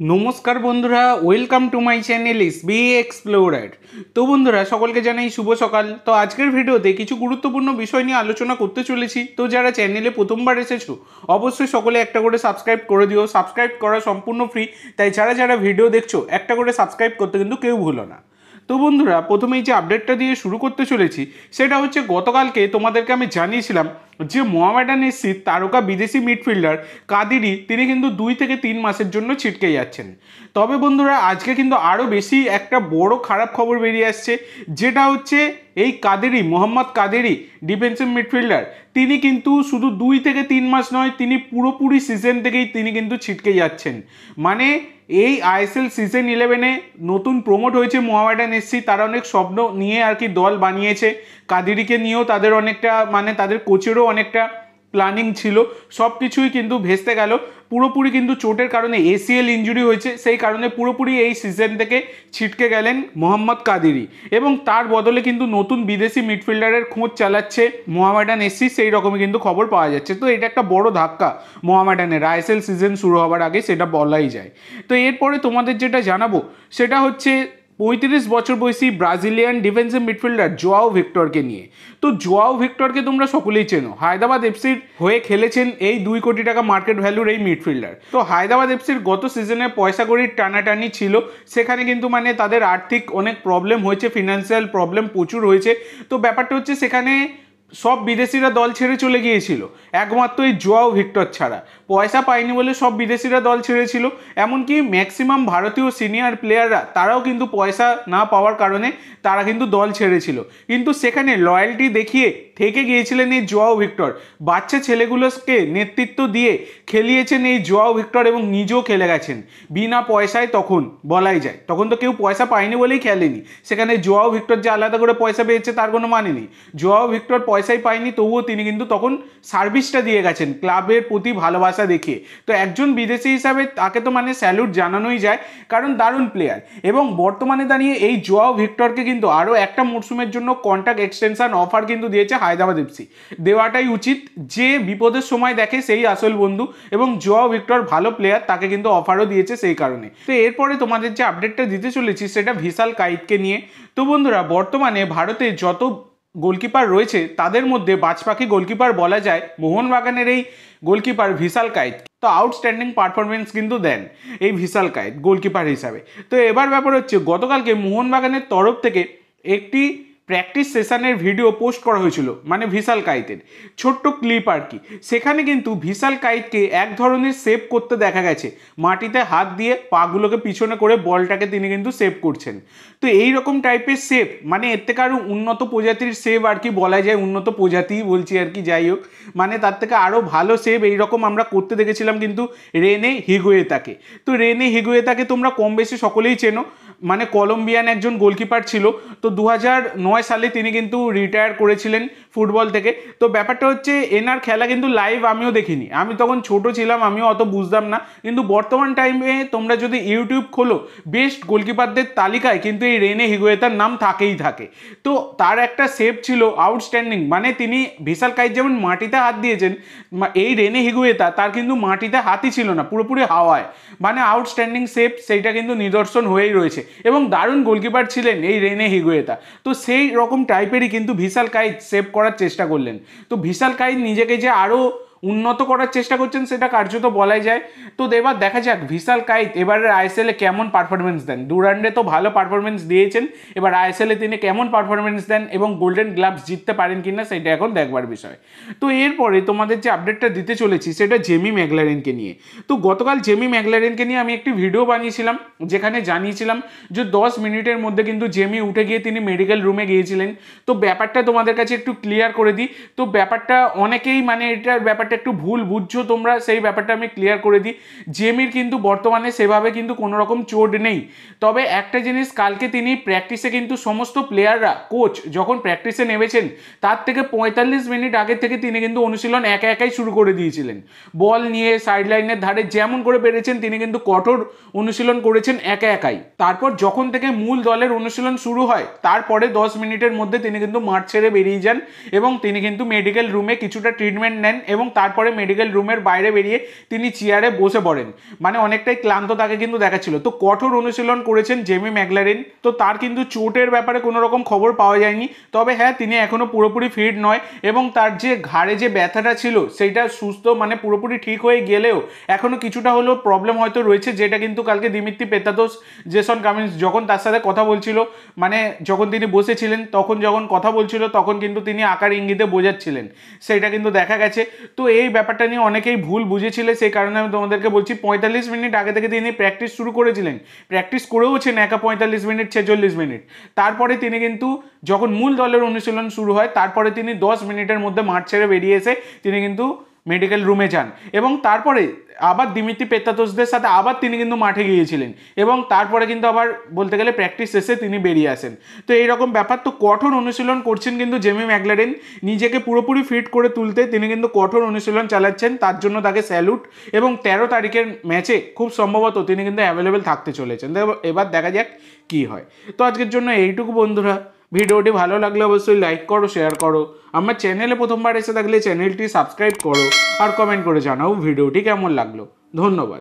নমস্কার বন্ধুরা, welcome to my channel SB explorer. তো বন্ধুরা, সকলকে জানাই শুভ সকাল। তো আজকের ভিডিওতে কিছু গুরুত্বপূর্ণ বিষয় নিয়ে আলোচনা করতে চলেছি। তো যারা চ্যানেলে প্রথমবার এসেছো অবশ্যই সকলে একটা করে সাবস্ক্রাইব করে দিও। সাবস্ক্রাইব করা সম্পূর্ণ ফ্রি, তাই যারা যারা ভিডিও দেখছো একটা করে সাবস্ক্রাইব করতে কিন্তু কেউ ভুলো না। তো বন্ধুরা, প্রথমেই যে আপডেটটা দিয়ে শুরু করতে চলেছি সেটা হচ্ছে গতকালকে তোমাদেরকে আমি জানিয়েছিলাম যে মোহামেডান এসসি তারকা বিদেশি মিডফিল্ডার কাদিরি তিনি কিন্তু 2 থেকে 3 মাসের জন্য ছিটকে যাচ্ছেন। তবে বন্ধুরা, আজকে কিন্তু আরও বেশি একটা বড় খারাপ খবর বেরিয়ে আসছে, যেটা হচ্ছে এই কাদেরি, মোহাম্মদ কাদেরি ডিফেন্সিভ মিডফিল্ডার, তিনি কিন্তু শুধু 2 থেকে 3 মাস নয়, তিনি পুরোপুরি সিজন থেকেই তিনি কিন্তু ছিটকে যাচ্ছেন। মানে এই আইএসএল সিজন 11-এ নতুন প্রমোট হয়েছে মোহামেডান এসসি, তারা অনেক স্বপ্ন নিয়ে আর কি দল বানিয়েছে। কাদেরিকে নিয়েও তাদের অনেকটা মানে তাদের কোচেরও অনেকটা প্ল্যানিং ছিল, সব কিছুই কিন্তু ভেস্তে গেল। পুরোপুরি কিন্তু চোটের কারণে এসিএল ইনজুরি হয়েছে, সেই কারণে পুরোপুরি এই সিজন থেকে ছিটকে গেলেন মোহাম্মদ কাদেরি, এবং তার বদলে কিন্তু নতুন বিদেশি মিডফিল্ডারের খোঁজ চালাচ্ছে মোহামেডান এসসি, সেই রকমই কিন্তু খবর পাওয়া যাচ্ছে। তো এটা একটা বড় ধাক্কা মোহামেডানের আইএসএল সিজন শুরু হওয়ার আগে, সেটা বলাই যায়। তো এরপরে তোমাদের যেটা জানাবো সেটা হচ্ছে 35 বছর বয়সী ব্রাজিলিয়ান ডিফেন্সিভ মিডফিল্ডার জোয়াও ভিক্টরকে নিয়ে। তো জোয়াও ভিক্টরকে তোমরা সকলেই চেনো, হায়দ্রাবাদ এফসির হয়ে খেলেছেন এই 2 কোটি টাকা মার্কেট ভ্যালুর এই মিডফিল্ডার। তো হায়দ্রাবাদ এফসির গত সিজনে পয়সা কড়ির টানাটানি ছিল, সেখানে কিন্তু মানে তাদের আর্থিক অনেক প্রবলেম হয়েছে, ফিনান্সিয়াল প্রবলেম প্রচুর হয়েছে। তো ব্যাপারটা হচ্ছে সেখানে সব বিদেশিরা দল ছেড়ে চলে গিয়েছিল, একমাত্র এই জোয়াও ভিক্টর ছাড়া। পয়সা পায়নি বলে সব বিদেশিরা দল ছেড়েছিল, এমনকি ম্যাক্সিমাম ভারতীয় সিনিয়র প্লেয়াররা তারাও কিন্তু পয়সা না পাওয়ার কারণে তারা কিন্তু দল ছেড়েছিল। কিন্তু সেখানে লয়্যালটি দেখিয়ে থেকে গিয়েছিলেন এই জোয়াও ভিক্টর, বাচ্চা ছেলেগুলোকে নেতৃত্ব দিয়ে খেলিয়েছেন এই জোয়াও ভিক্টর, এবং নিজেও খেলে গেছেন বিনা পয়সায়। তখন বলাই যায় তখন তো কেউ পয়সা পায়নি বলেই খেলেনি, সেখানে জোয়াও ভিক্টর যে আলাদা করে পয়সা পেয়েছে তার কোনো মানে নেই। জোয়াও ভিক্টর পয়সাই পায়নি, তবুও তিনি কিন্তু তখন সার্ভিসটা দিয়ে গেছেন ক্লাবের প্রতি ভালোবাসা দেখিয়ে। তো একজন বিদেশি হিসাবে তাকে তো মানে স্যালুট জানানোই যায়, কারণ দারুণ প্লেয়ার। এবং বর্তমানে দাঁড়িয়ে এই জোয়াও ভিক্টরকে কিন্তু আরও একটা মরশুমের জন্য কন্ট্রাক্ট এক্সটেনশন অফার কিন্তু দিয়েছে হায়দ্রাবাদ এফসি। দেওয়াটাই উচিত, যে বিপদের সময় দেখে সেই আসল বন্ধু, এবং জোয়াও ভিক্টর ভালো প্লেয়ার, তাকে কিন্তু অফারও দিয়েছে সেই কারণে। তো এরপরে তোমাদের যে আপডেটটা দিতে চলেছি সেটা ভিশাল কাইতকে নিয়ে। তো বন্ধুরা, বর্তমানে ভারতে যত গোলকিপার রয়েছে তাদের মধ্যে বাজপাখি গোলকিপার বলা যায় মোহনবাগানের এই গোলকিপার ভিশাল কাইত। তো আউটস্ট্যান্ডিং পারফরমেন্স কিন্তু দেন এই ভিশাল কাইত গোলকিপার হিসাবে। তো এবার ব্যাপার হচ্ছে, গতকালকে মোহনবাগানের তরফ থেকে একটি প্র্যাকটিস সেশনের ভিডিও পোস্ট করা হয়েছিল, মানে ভিশাল কাইতের ছোট্ট ক্লিপ আর কি। সেখানে কিন্তু ভিশাল কাইতকে এক ধরনের সেভ করতে দেখা গেছে, মাটিতে হাত দিয়ে পাগুলোকে পিছনে করে বলটাকে তিনি কিন্তু সেভ করছেন। তো এই রকম টাইপের সেভ, মানে এর থেকে আরও উন্নত প্রজাতির সেভ আর কি বলা যায়, উন্নত প্রজাতিই বলছি আর কি, যাই হোক, মানে তার থেকে আরও ভালো সেভ এইরকম আমরা করতে দেখেছিলাম কিন্তু রেনে হিগুয়েতাকে। তো রেনে হিগুয়েতাকে তোমরা কম বেশি সকলেই চেনো, মানে কলম্বিয়ান একজন গোলকিপার ছিল। তো 2009 সালে তিনি কিন্তু রিটায়ার করেছিলেন ফুটবল থেকে। তো ব্যাপারটা হচ্ছে, এনার খেলা কিন্তু লাইভ আমিও দেখিনি, আমি তখন ছোট ছিলাম, আমিও অত বুঝতাম না। কিন্তু বর্তমান টাইমে তোমরা যদি ইউটিউব খোলো, বেস্ট গোলকিপারদের তালিকায় কিন্তু এই রেনে হিগুয়েতার নাম থাকেই থাকে। তো তার একটা সেভ ছিল আউটস্ট্যান্ডিং, মানে তিনি ভিশাল কাইত যেমন মাটিতে হাত দিয়েছেন, এই রেনে হিগুয়েতা তার কিন্তু মাটিতে হাতই ছিল না, পুরোপুরি হাওয়ায়, মানে আউটস্ট্যান্ডিং সেভ, সেইটা কিন্তু নিদর্শন হয়েই রয়েছে। এবং দারুণ গোলকিপার ছিলেন এই রেনে হিগুয়েতা। তো সেই রকম টাইপেরই কিন্তু ভিশাল কাইত সেভ করার চেষ্টা করলেন। তো ভিশাল কাইত নিজেকে যে আরও উন্নত করার চেষ্টা করছেন সেটা কার্যত বলাই যায়। তো এবার দেখা যাক ভিশাল কাইত এবারের আইএসএলে কেমন পারফরমেন্স দেন। ডুরান্ডে তো ভালো পারফরমেন্স দিয়েছেন, এবার আইএসএলে তিনি কেমন পারফরমেন্স দেন এবং গোল্ডেন গ্লাভস জিততে পারেন কিনা সেটা এখন দেখবার বিষয়। তো এরপরে তোমাদের যে আপডেটটা দিতে চলেছি সেটা জেমি ম্যাকলারেনকে নিয়ে। তো গতকাল জেমি ম্যাকলারেনকে নিয়ে আমি একটি ভিডিও বানিয়েছিলাম, যেখানে জানিয়েছিলাম যে 10 মিনিটের মধ্যে কিন্তু জেমি উঠে গিয়ে তিনি মেডিকেল রুমে গিয়েছিলেন। তো ব্যাপারটা তোমাদের কাছে একটু ক্লিয়ার করে দিই। তো ব্যাপারটা অনেকেই মানে এটার ব্যাপারটা একটু ভুল বুঝছো তোমরা, সেই ব্যাপারটা আমি ক্লিয়ার করে দিই। জেমির কিন্তু বর্তমানে সেভাবে কিন্তু কোনো রকম চোট নেই। তবে একটা জিনিস, কালকে তিনি প্র্যাকটিসে কিন্তু সমস্ত প্লেয়াররা, কোচ যখন প্র্যাকটিসে নেমেছেন তার থেকে 45 মিনিট আগে থেকে তিনি কিন্তু অনুশীলন একা একাই শুরু করে দিয়েছিলেন। বল নিয়ে সাইড লাইনের ধারে যেমন করে পেরেছেন তিনি কিন্তু কঠোর অনুশীলন করেছেন একা একাই। তারপর যখন থেকে মূল দলের অনুশীলন শুরু হয় তারপরে 10 মিনিটের মধ্যে তিনি কিন্তু মাঠ ছেড়ে বেরিয়ে যান, এবং তিনি কিন্তু মেডিকেল রুমে কিছুটা ট্রিটমেন্ট নেন, এবং তারপরে মেডিকেল রুমের বাইরে বেরিয়ে তিনি চেয়ারে বসে পড়েন, মানে অনেকটাই ক্লান্ত তাকে কিন্তু দেখাচ্ছিল। তো কঠোর অনুশীলন করেছেন জেমি ম্যাকলারেন। তো তার কিন্তু চোটের ব্যাপারে কোনো রকম খবর পাওয়া যায়নি, তবে হ্যাঁ তিনি এখনও পুরোপুরি ফিট নয় এবং তার যে ঘাড়ে যে ব্যথাটা ছিল সেইটা সুস্থ মানে পুরোপুরি ঠিক হয়ে গেলেও এখনও কিছুটা হলেও প্রবলেম হয়তো রয়েছে, যেটা কিন্তু কালকে দিমিত্রি পেত্রাতোস, জেসন কামিন্স যখন তার সাথে কথা বলছিল, মানে যখন তিনি বসেছিলেন তখন যখন কথা বলছিল তখন কিন্তু তিনি আকার ইঙ্গিতে বোঝাচ্ছিলেন, সেটা কিন্তু দেখা গেছে। তো এই ব্যাপারটা নিয়ে অনেকেই ভুল বুঝেছিল, সেই কারণে আমি তোমাদেরকে বলছি 45 মিনিট আগে থেকে তিনি প্র্যাকটিস শুরু করেছিলেন, প্র্যাকটিস করেওছেন একা 45 মিনিট 46 মিনিট। তারপরে তিনি কিন্তু যখন মূল দলের অনুশীলন শুরু হয় তারপরে তিনি 10 মিনিটের মধ্যে মাঠ ছেড়ে বেরিয়ে এসে তিনি কিন্তু মেডিকেল রুমে যান এবং তারপরে আবার দিমিত্রি পেত্রাতোসদের সাথে আবার তিনি কিন্তু মাঠে গিয়েছিলেন এবং তারপরে কিন্তু আবার বলতে গেলে প্র্যাকটিস শেষে তিনি বেরিয়ে আসেন। তো এইরকম ব্যাপার। তো কঠোর অনুশীলন করছেন কিন্তু জেমি ম্যাকলারেন, নিজেকে পুরোপুরি ফিট করে তুলতে তিনি কিন্তু কঠোর অনুশীলন চালাচ্ছেন, তার জন্য তাকে স্যালুট। এবং 13 তারিখের ম্যাচে খুব সম্ভবত তিনি কিন্তু অ্যাভেলেবেল থাকতে চলেছেন। এবার দেখা যাক কি হয়। তো আজকের জন্য এইটুকু বন্ধুরা, ভিডিওটি ভালো লাগলে অবশ্যই লাইক করো, শেয়ার করো, আমার চ্যানেলে প্রথমবার এসে থাকলে চ্যানেলটি সাবস্ক্রাইব করো আর কমেন্ট করে জানাও ভিডিওটি কেমন লাগলো। ধন্যবাদ।